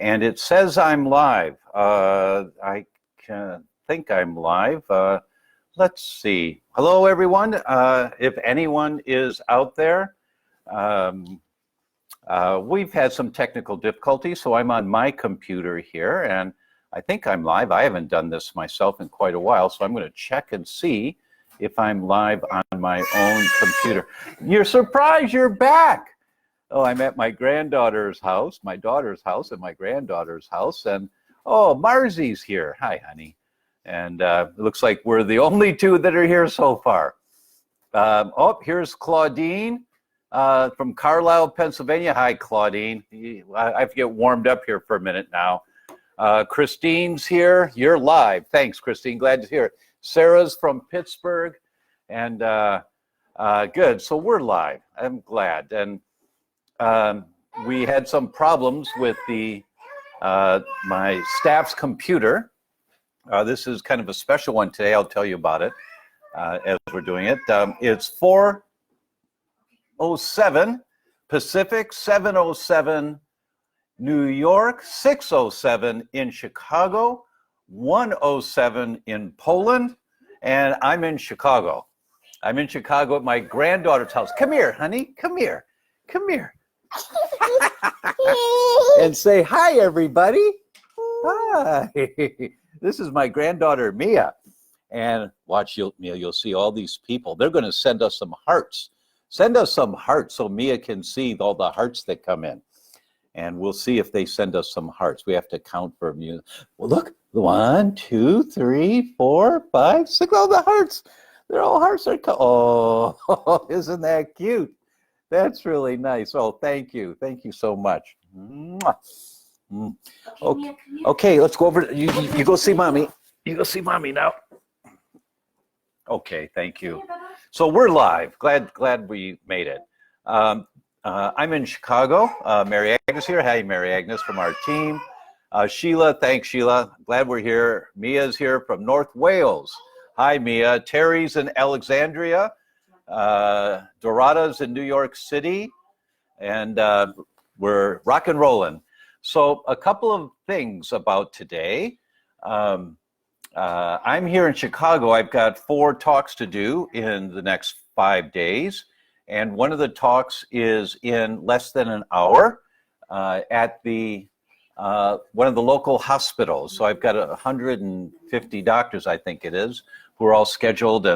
And it says I'm live. I think I'm live. Let's see. Hello, everyone. If anyone is out there, we've had some technical difficulties, so I'm on my computer here, and I think I'm live. I haven't done this myself in quite a while, so I'm going to check and see if I'm live on my own computer. You're surprised you're back. Oh, I'm at my granddaughter's house, my daughter's house, and my granddaughter's house, and oh, Marzy's here. Hi, honey. And it looks like we're the only two that are here so far. Oh, here's Claudine from Carlisle, Pennsylvania. Hi, Claudine. I have to get warmed up here for a minute now. Christine's here. You're live. Thanks, Christine. Glad to hear it. Sarah's from Pittsburgh. And good. So we're live. I'm glad. And we had some problems with the my staff's computer. This is kind of a special one today. I'll tell you about it as we're doing it. It's 4:07 Pacific, 7:07 New York, 6:07 in Chicago, 1:07 in Poland, and I'm in Chicago. I'm in Chicago at my granddaughter's house. Come here, honey. Come here. Come here. And say hi, everybody. Hi. This is my granddaughter, Mia. And watch, you'll see all these people. They're going to send us some hearts. Send us some hearts so Mia can see all the hearts that come in. And we'll see if they send us some hearts. We have to count for Mia. Well, look. 1, 2, 3, 4, 5, 6. All the hearts. They're all hearts. Oh, isn't that cute? That's really nice. Oh, thank you. Thank you so much. Okay, okay, let's go over. You go see mommy. You go see mommy now. Okay, thank you. So we're live. Glad we made it. I'm in Chicago. Mary Agnes here. Hi, Mary Agnes from our team. Sheila, thanks, Sheila. Glad we're here. Mia's here from North Wales. Hi, Mia. Terry's in Alexandria. Dorada's in New York City, and we're rock and rolling. So a couple of things about today. I'm here in Chicago. I've got 4 talks to do in the next 5 days, and one of the talks is in less than an hour at the one of the local hospitals. So I've got 150 doctors, I think it is, who are all scheduled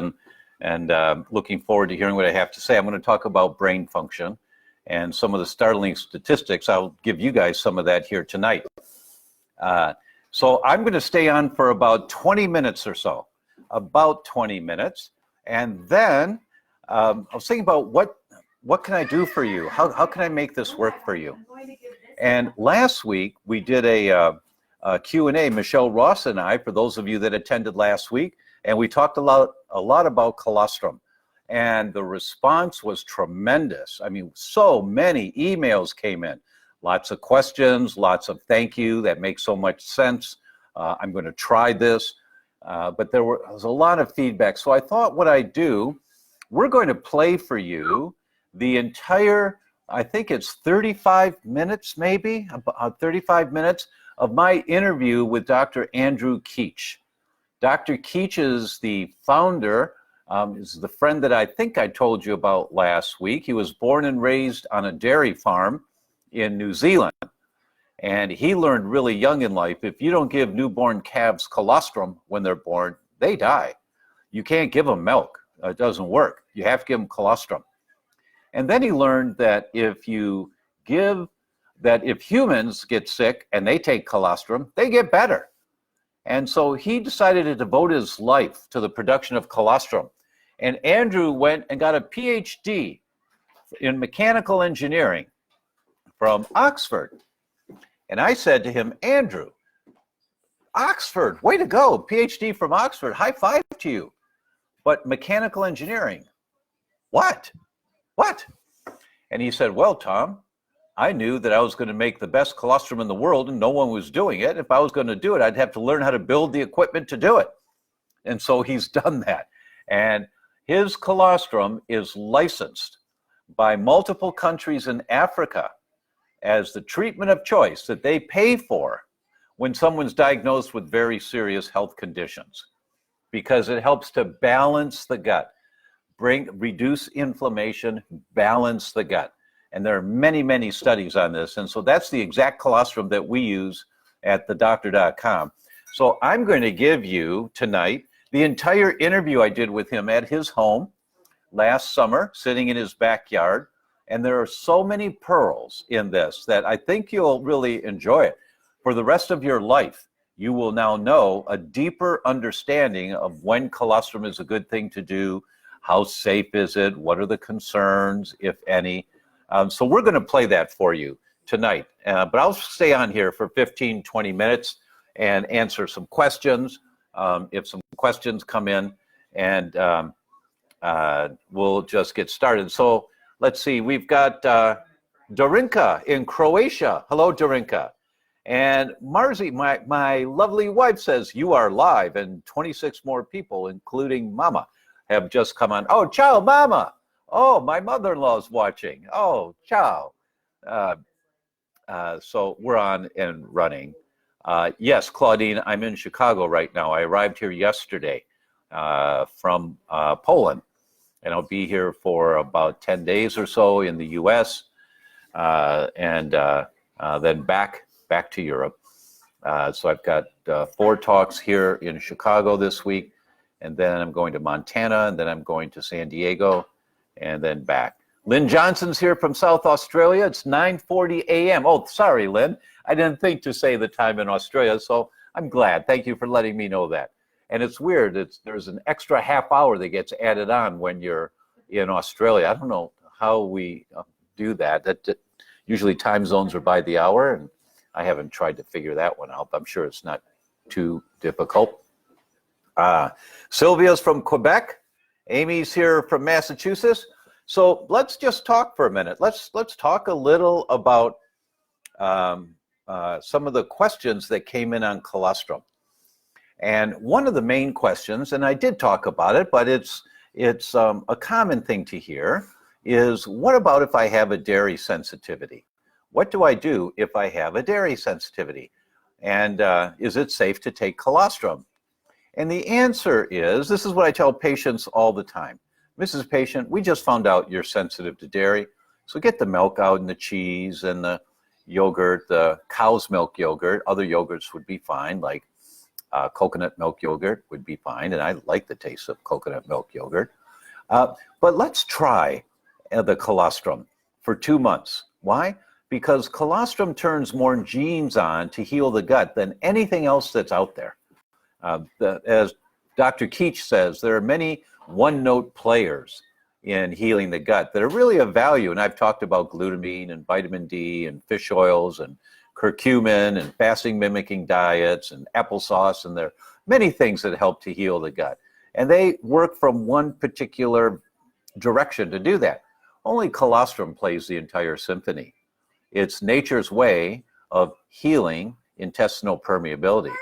and looking forward to hearing what I have to say. I'm going to talk about brain function and some of the startling statistics. I'll give you guys some of that here tonight. So I'm going to stay on for about 20 minutes or so, about 20 minutes. And then I was thinking about what can I do for you? How can I make this work for you? And last week we did a Q&A, Michelle Ross and I, for those of you that attended last week, and we talked a lot about colostrum, and the response was tremendous. I mean, so many emails came in, lots of questions, lots of thank you. That makes so much sense. I'm going to try this, but there was a lot of feedback. So I thought what I'd do, we're going to play for you the entire, I think it's 35 minutes, maybe, about 35 minutes of my interview with Dr. Andrew Keach. Dr. Keach is the founder, is the friend that I think I told you about last week. He was born and raised on a dairy farm in New Zealand. And he learned really young in life, if you don't give newborn calves colostrum when they're born, they die. You can't give them milk. It doesn't work. You have to give them colostrum. And then he learned that if humans get sick and they take colostrum, they get better. And so he decided to devote his life to the production of colostrum. And Andrew went and got a PhD in mechanical engineering from Oxford. And I said to him, Andrew, Oxford, way to go, PhD from Oxford, high five to you. But mechanical engineering, what? And he said, well, Tom, I knew that I was going to make the best colostrum in the world and no one was doing it. If I was going to do it, I'd have to learn how to build the equipment to do it. And so he's done that. And his colostrum is licensed by multiple countries in Africa as the treatment of choice that they pay for when someone's diagnosed with very serious health conditions, because it helps to balance the gut, reduce inflammation, balance the gut. And there are many, many studies on this. And so that's the exact colostrum that we use at theDr.com. So I'm going to give you tonight the entire interview I did with him at his home last summer, sitting in his backyard. And there are so many pearls in this that I think you'll really enjoy it. For the rest of your life, you will now know a deeper understanding of when colostrum is a good thing to do, how safe is it, what are the concerns, if any. So we're going to play that for you tonight. But I'll stay on here for 15, 20 minutes and answer some questions. If some questions come in, and we'll just get started. So let's see, we've got Darinka in Croatia. Hello, Darinka. And Marzi, my lovely wife, says you are live, and 26 more people, including Mama, have just come on. Oh, ciao, Mama. Oh, my mother-in-law's watching. Oh, ciao. So we're on and running. Yes, Claudine, I'm in Chicago right now. I arrived here yesterday from Poland, and I'll be here for about 10 days or so in the U.S. And then back to Europe. So I've got 4 talks here in Chicago this week, and then I'm going to Montana, and then I'm going to San Diego, and then back. Lynn Johnson's here from South Australia. It's 9:40 a.m. Oh, sorry, Lynn. I didn't think to say the time in Australia, so I'm glad. Thank you for letting me know that. And it's weird. There's an extra half hour that gets added on when you're in Australia. I don't know how we do that. Usually time zones are by the hour, and I haven't tried to figure that one out, but I'm sure it's not too difficult. Sylvia's from Quebec. Amy's here from Massachusetts. So let's just talk for a minute. Let's talk a little about some of the questions that came in on colostrum. And one of the main questions, and I did talk about it, but it's a common thing to hear, is what about if I have a dairy sensitivity? What do I do if I have a dairy sensitivity? And is it safe to take colostrum? And the answer is, this is what I tell patients all the time. Mrs. Patient, we just found out you're sensitive to dairy, so get the milk out and the cheese and the yogurt, the cow's milk yogurt. Other yogurts would be fine, like coconut milk yogurt would be fine, and I like the taste of coconut milk yogurt. But let's try the colostrum for 2 months. Why? Because colostrum turns more genes on to heal the gut than anything else that's out there. As Dr. Keach says, there are many one-note players in healing the gut that are really of value. And I've talked about glutamine and vitamin D and fish oils and curcumin and fasting mimicking diets and applesauce, and there are many things that help to heal the gut. And they work from one particular direction to do that. Only colostrum plays the entire symphony. It's nature's way of healing intestinal permeability.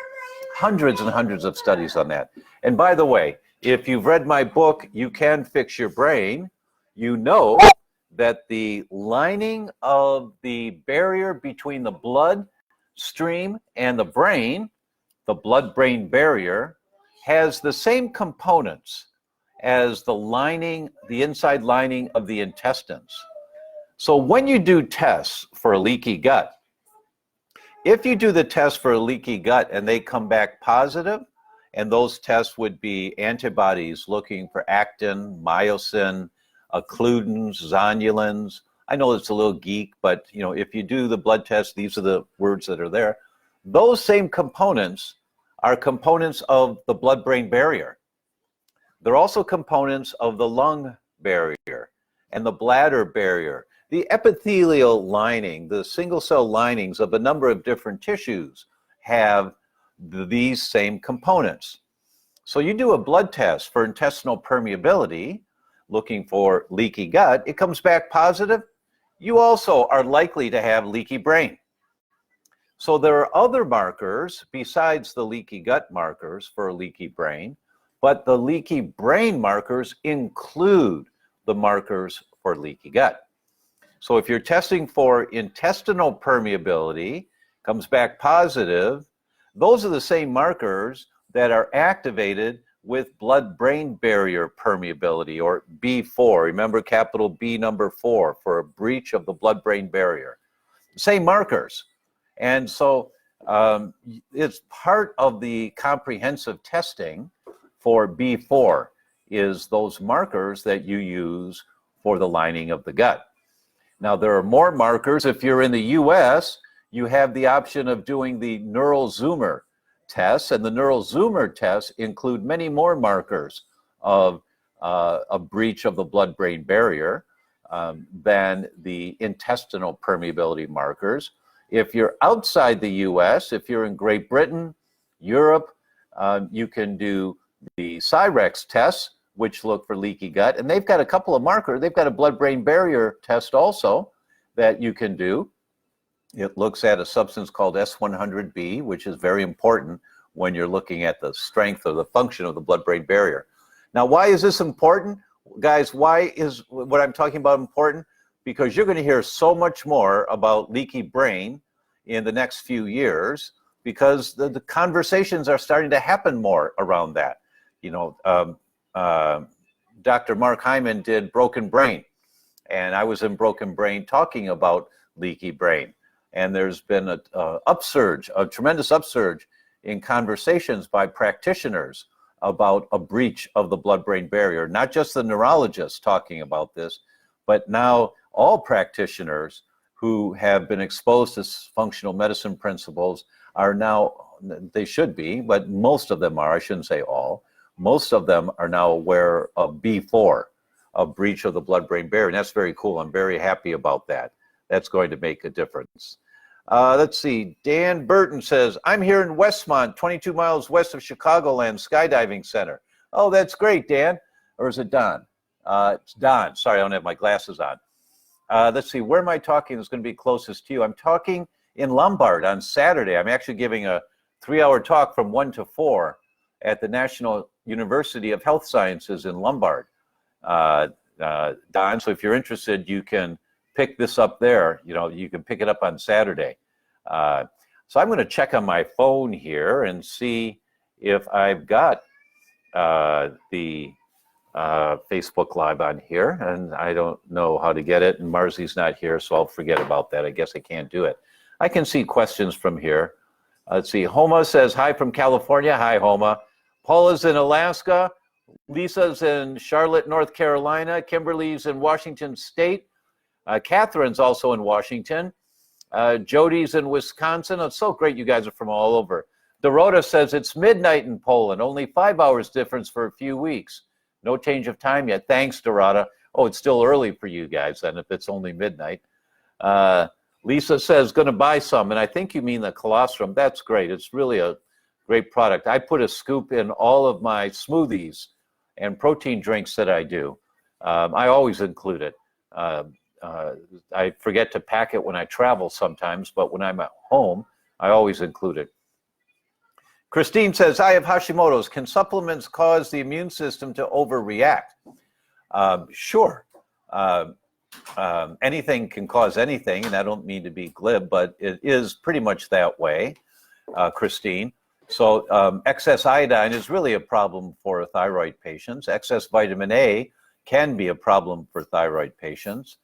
Hundreds and hundreds of studies on that. And by the way, if you've read my book, You Can Fix Your Brain, you know that the lining of the barrier between the blood stream and the brain, the blood-brain barrier, has the same components as the lining, the inside lining of the intestines. So when you do tests for a leaky gut, if you do the test for a leaky gut and they come back positive, and those tests would be antibodies looking for actin, myosin, occludins, zonulins. I know it's a little geek, but if you do the blood test, these are the words that are there. Those same components are components of the blood-brain barrier. They're also components of the lung barrier and the bladder barrier, the epithelial lining, the single-cell linings of a number of different tissues have these same components. So you do a blood test for intestinal permeability, looking for leaky gut, it comes back positive, you also are likely to have leaky brain. So there are other markers besides the leaky gut markers for a leaky brain, but the leaky brain markers include the markers for leaky gut. So if you're testing for intestinal permeability, comes back positive, those are the same markers that are activated with blood-brain barrier permeability, or B4. Remember capital B number 4 for a breach of the blood-brain barrier. Same markers. And so it's part of the comprehensive testing for B4 is those markers that you use for the lining of the gut. Now, there are more markers. If you're in the US, you have the option of doing the neural zoomer tests, and the neural zoomer tests include many more markers of a breach of the blood-brain barrier than the intestinal permeability markers. If you're outside the US, if you're in Great Britain, Europe, you can do the Cyrex tests, which look for leaky gut, and they've got a couple of markers. They've got a blood-brain barrier test also that you can do. It looks at a substance called S100B, which is very important when you're looking at the strength or the function of the blood-brain barrier. Now, why is this important? Guys, why is what I'm talking about important? Because you're going to hear so much more about leaky brain in the next few years, because the conversations are starting to happen more around that. You know, Dr. Mark Hyman did Broken Brain, and I was in Broken Brain talking about leaky brain. And there's been a upsurge, a tremendous upsurge in conversations by practitioners about a breach of the blood-brain barrier. Not just the neurologists talking about this, but now all practitioners who have been exposed to functional medicine principles are now, they should be, but most of them are, I shouldn't say all, most of them are now aware of B4, a breach of the blood-brain barrier. And that's very cool. I'm very happy about that. That's going to make a difference. Let's see. Dan Burton says, I'm here in Westmont, 22 miles west of Chicagoland Skydiving Center. Oh, that's great, Dan. Or is it Don? It's Don. Sorry, I don't have my glasses on. Let's see. Where am I talking that's going to be closest to you? I'm talking in Lombard on Saturday. I'm actually giving a 3-hour talk from 1 to 4 at the National University of Health Sciences in Lombard. Don, so if you're interested, you can pick this up there. You know, you can pick it up on Saturday. So I'm going to check on my phone here and see if I've got the Facebook Live on here, and I don't know how to get it, and Marzi's not here, so I'll forget about that. I guess I can't do it. I can see questions from here. Let's see. Homa says, hi from California. Hi, Homa. Paula's in Alaska. Lisa's in Charlotte, North Carolina. Kimberly's in Washington State. Catherine's also in Washington. Jody's in Wisconsin. It's so great you guys are from all over. Dorota says it's midnight in Poland, only 5 hours difference for a few weeks. No change of time yet. Thanks, Dorota. Oh, it's still early for you guys then if it's only midnight. Lisa says, going to buy some, and I think you mean the colostrum. That's great. It's really a great product. I put a scoop in all of my smoothies and protein drinks that I do. I always include it. I forget to pack it when I travel sometimes, but when I'm at home, I always include it. Christine says, I have Hashimoto's. Can supplements cause the immune system to overreact? Sure. Anything can cause anything, and I don't mean to be glib, but it is pretty much that way, Christine. So excess iodine is really a problem for thyroid patients. Excess vitamin A can be a problem for thyroid patients.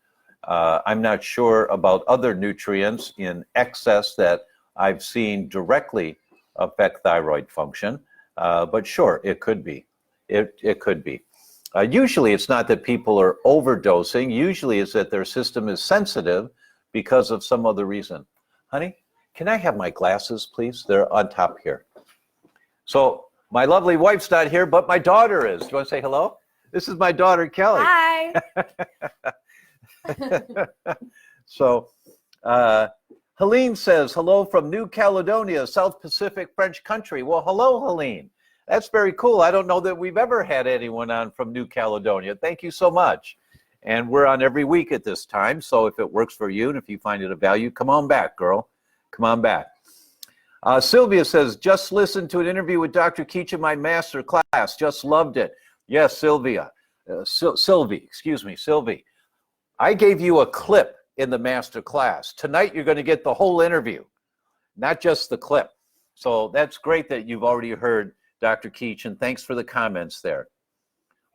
I'm not sure about other nutrients in excess that I've seen directly affect thyroid function, but sure, it could be. It could be. Usually it's not that people are overdosing. Usually it's that their system is sensitive because of some other reason. Honey, can I have my glasses, please? They're on top here. So my lovely wife's not here, but my daughter is. Do you want to say hello? This is my daughter, Kelly. Hi. So Helene says, hello from New Caledonia, South Pacific French country. Well, hello, Helene. That's very cool. I don't know that we've ever had anyone on from New Caledonia. Thank you so much. And we're on every week at this time. So if it works for you and if you find it of value, come on back, girl. Come on back. Sylvia says, just listened to an interview with Dr. Keach in my master class. Just loved it. Yes, Sylvia. Sylvie. I gave you a clip in the master class. Tonight, you're going to get the whole interview, not just the clip. So that's great that you've already heard Dr. Keach, and thanks for the comments there.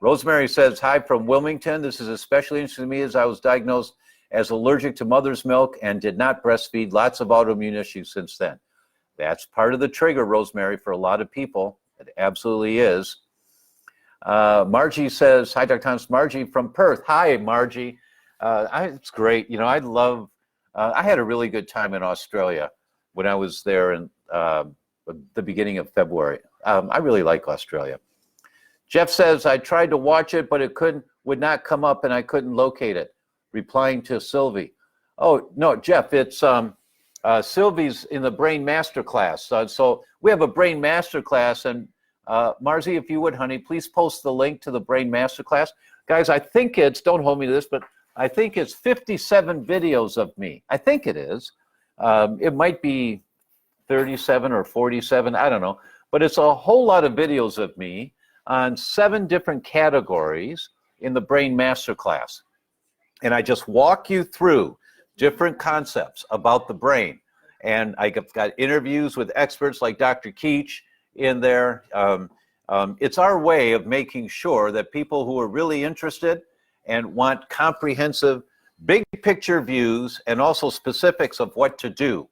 Rosemary says, hi from Wilmington. This is especially interesting to me as I was diagnosed as allergic to mother's milk and did not breastfeed. Lots of autoimmune issues since then. That's part of the trigger, Rosemary, for a lot of people. It absolutely is. Margie says, hi, Dr. Thomas. Margie from Perth. Hi, Margie. It's great. You know, I love, I had a really good time in Australia when I was there in the beginning of February. I really like Australia. Jeff says, I tried to watch it, but it would not come up and I couldn't locate it. Replying to Sylvie. Oh, no, Jeff, it's Sylvie's in the Brain Masterclass. So we have a Brain Masterclass, and Marzi, if you would, honey, please post the link to the Brain Masterclass. Guys, I think it's, don't hold me to this, but I think it's 57 videos of me. I think it is. It might be 37 or 47, I don't know. But it's a whole lot of videos of me on 7 different categories in the Brain Masterclass. And I just walk you through different concepts about the brain. And I've got interviews with experts like Dr. Keach in there. It's our way of making sure that people who are really interested and want comprehensive, big picture views and also specifics of what to do.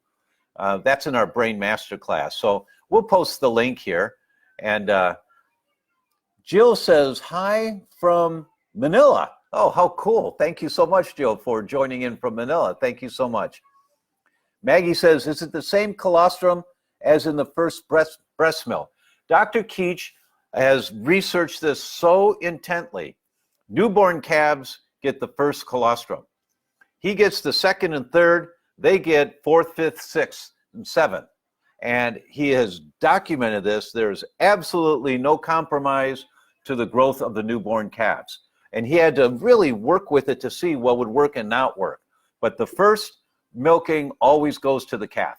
That's in our Brain Masterclass. So we'll post the link here. And Jill says, hi from Manila. Oh, how cool. Thank you so much, Jill, for joining in from Manila. Thank you so much. Maggie says, is it the same colostrum as in the first breast milk? Dr. Keach has researched this so intently. Newborn calves get the first colostrum. He gets the second and third. They get fourth, fifth, sixth, and seventh. And he has documented this. There's absolutely no compromise to the growth of the newborn calves. And he had to really work with it to see what would work and not work. But the first milking always goes to the calf.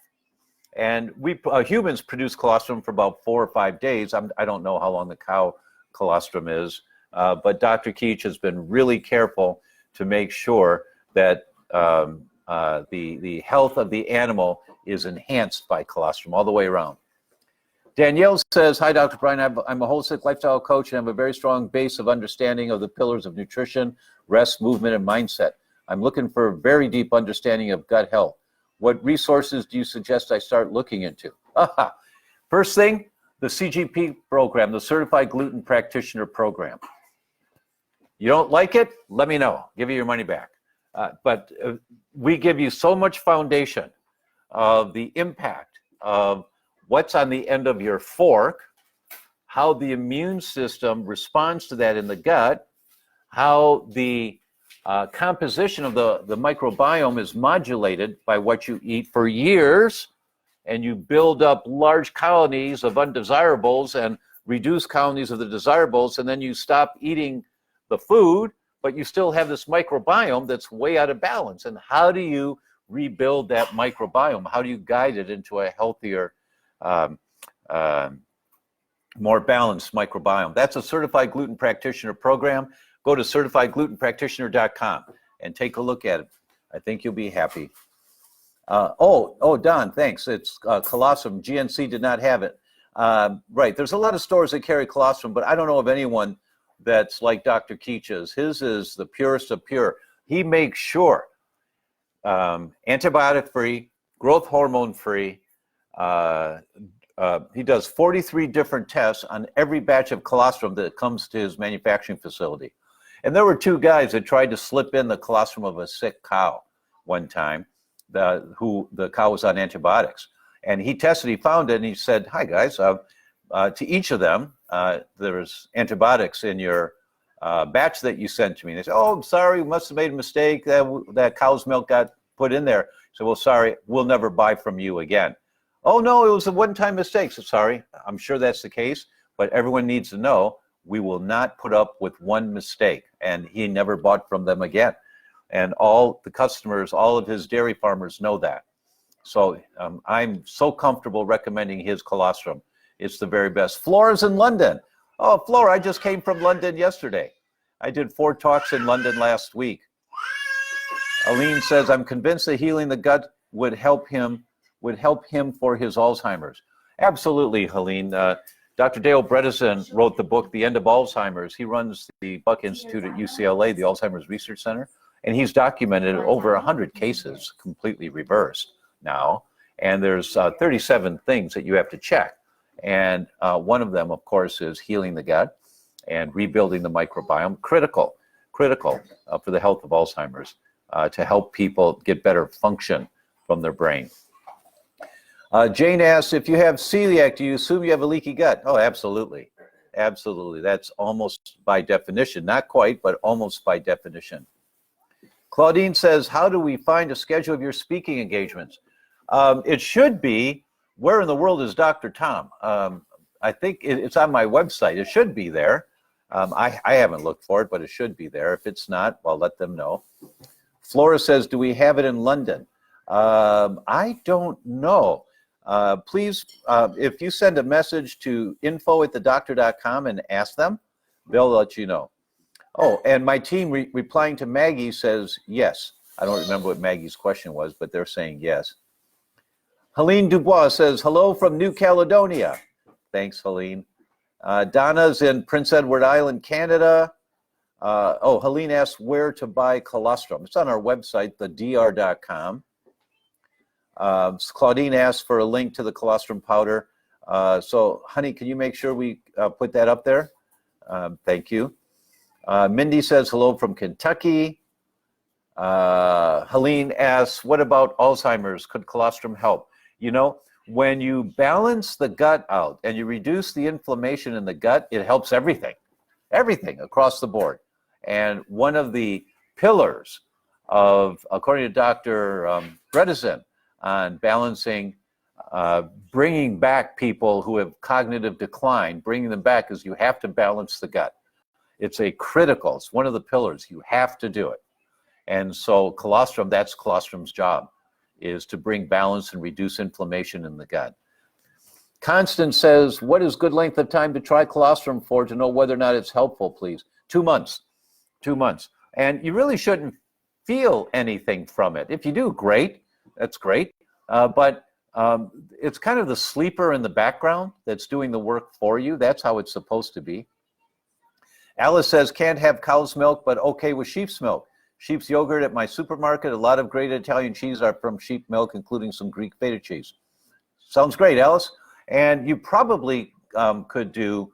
And we humans produce colostrum for about 4 or 5 days. I don't know how long the cow colostrum is, but Dr. Keach has been really careful to make sure that the health of the animal is enhanced by colostrum all the way around. Danielle says, hi, Dr. Bryan. I'm a holistic lifestyle coach and have a very strong base of understanding of the pillars of nutrition, rest, movement, and mindset. I'm looking for a very deep understanding of gut health. What resources do you suggest I start looking into? First thing, the CGP program, the Certified Gluten Practitioner Program. You don't like it? Let me know. Give you your money back. But we give you so much foundation of the impact of what's on the end of your fork, how the immune system responds to that in the gut, how the composition of the microbiome is modulated by what you eat for years, and you build up large colonies of undesirables and reduce colonies of the desirables, and then you stop eating the food, but you still have this microbiome that's way out of balance. And how do you rebuild that microbiome? How do you guide it into a healthier, more balanced microbiome? That's a Certified Gluten Practitioner Program. Go to CertifiedGlutenPractitioner.com and take a look at it. I think you'll be happy. Don, thanks. It's colostrum. GNC did not have it. Right, there's a lot of stores that carry colostrum, but I don't know of anyone that's like Dr. Keach's. His is the purest of pure. He makes sure antibiotic-free, growth hormone-free. He does 43 different tests on every batch of colostrum that comes to his manufacturing facility. And there were 2 guys that tried to slip in the colostrum of a sick cow one time, the cow was on antibiotics. And he tested, he found it, and he said, hi guys, to each of them, there's antibiotics in your batch that you sent to me. And they said, oh, I'm sorry, we must have made a mistake. That cow's milk got put in there. So, well, sorry, we'll never buy from you again. Oh, no, it was a one-time mistake. So, sorry, I'm sure that's the case, but everyone needs to know we will not put up with one mistake. And he never bought from them again. And all the customers, all of his dairy farmers know that. So I'm so comfortable recommending his colostrum. It's the very best. Flora's in London. Oh, Flora, I just came from London yesterday. I did 4 talks in London last week. Aline says, I'm convinced that healing the gut would help him for his Alzheimer's. Absolutely, Helene. Dr. Dale Bredesen wrote the book, The End of Alzheimer's. He runs the Buck Institute at UCLA, the Alzheimer's Research Center, and he's documented over 100 cases completely reversed now. And there's 37 things that you have to check. And one of them, of course, is healing the gut and rebuilding the microbiome. Critical for the health of Alzheimer's, to help people get better function from their brain. Jane asks, if you have celiac, do you assume you have a leaky gut? Oh, absolutely. Absolutely. That's almost by definition. Not quite, but almost by definition. Claudine says, how do we find a schedule of your speaking engagements? It should be, where in the world is Dr. Tom? I think it's on my website. It should be there. I haven't looked for it, but it should be there. If it's not, well, let them know. Flora says, do we have it in London? I don't know. Please, if you send a message to info@theDr.com and ask them, they'll let you know. Oh, and my team replying to Maggie says yes. I don't remember what Maggie's question was, but they're saying yes. Helene Dubois says, hello from New Caledonia. Thanks, Helene. Donna's in Prince Edward Island, Canada. Helene asks where to buy colostrum. It's on our website, theDr.com. Claudine asked for a link to the colostrum powder. So, honey, can you make sure we put that up there? Thank you. Mindy says hello from Kentucky. Helene asks, what about Alzheimer's? Could colostrum help? You know, when you balance the gut out and you reduce the inflammation in the gut, it helps everything across the board. And one of the pillars of, according to Dr. Bredesen, on balancing, bringing back people who have cognitive decline, bringing them back, is you have to balance the gut. It's one of the pillars. You have to do it. And so colostrum, that's colostrum's job, is to bring balance and reduce inflammation in the gut. Constance says, what is good length of time to try colostrum for to know whether or not it's helpful, please? 2 months. 2 months. And you really shouldn't feel anything from it. If you do, great. That's great. But it's kind of the sleeper in the background that's doing the work for you. That's how it's supposed to be. Alice says, can't have cow's milk, but okay with sheep's milk. Sheep's yogurt at my supermarket. A lot of great Italian cheese are from sheep milk, including some Greek feta cheese. Sounds great, Alice. And you probably could do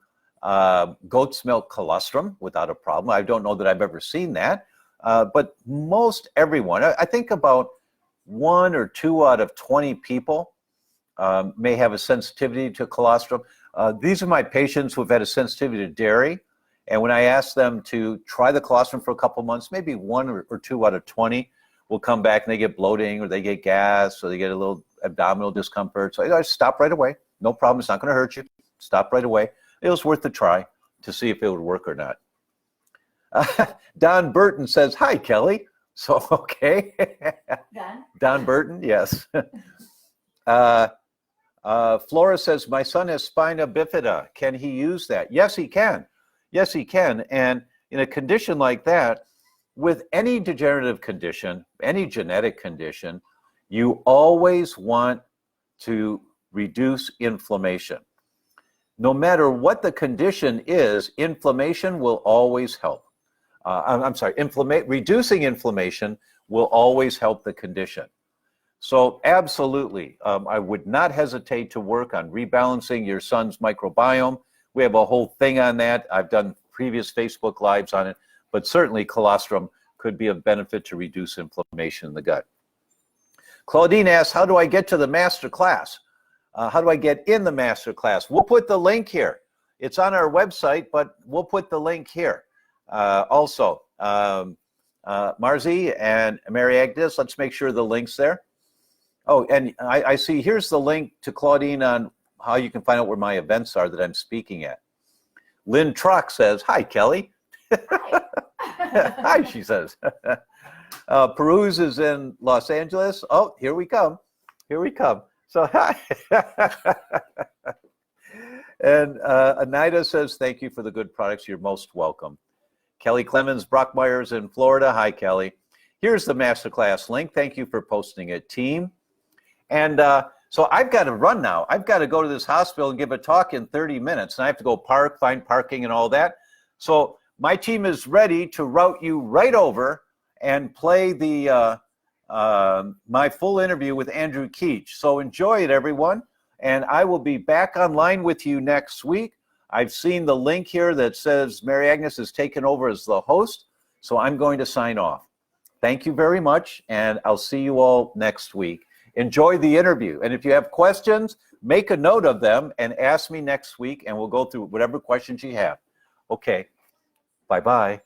goat's milk colostrum without a problem. I don't know that I've ever seen that. But most everyone, I think about 1 or 2 out of 20 people may have a sensitivity to colostrum. These are my patients who have had a sensitivity to dairy. And when I ask them to try the colostrum for a couple months, maybe 1 or 2 out of 20 will come back and they get bloating or they get gas or they get a little abdominal discomfort. So I stop right away. No problem. It's not going to hurt you. Stop right away. It was worth the try to see if it would work or not. Don Burton says, hi, Kelly. So, okay. Don Burton, yes. Flora says, my son has spina bifida. Can he use that? Yes, he can. Yes, he can. And in a condition like that, with any degenerative condition, any genetic condition, you always want to reduce inflammation. No matter what the condition is, inflammation will always help. Reducing inflammation will always help the condition. So absolutely, I would not hesitate to work on rebalancing your son's microbiome. We have a whole thing on that. I've done previous Facebook Lives on it, but certainly colostrum could be of benefit to reduce inflammation in the gut. Claudine asks, how do I get to the master class? How do I get in the master class? We'll put the link here. It's on our website, but we'll put the link here. Also, Marzi and Mary Agnes, let's make sure the link's there. Oh, and I see here's the link to Claudine on how you can find out where my events are that I'm speaking at. Lynn Trock says, hi, Kelly. Hi. Hi, she says. Peruse is in Los Angeles. Oh, here we come. Here we come. So, hi. And Anida says, thank you for the good products. You're most welcome. Kelly Clemens Brockmeyer's in Florida. Hi, Kelly. Here's the masterclass link. Thank you for posting it, team. And so I've got to run now. I've got to go to this hospital and give a talk in 30 minutes. And I have to go park, find parking and all that. So my team is ready to route you right over and play the my full interview with Andrew Keach. So enjoy it, everyone. And I will be back online with you next week. I've seen the link here that says Mary Agnes has taken over as the host. So I'm going to sign off. Thank you very much. And I'll see you all next week. Enjoy the interview. And if you have questions, make a note of them and ask me next week, and we'll go through whatever questions you have. Okay. Bye-bye.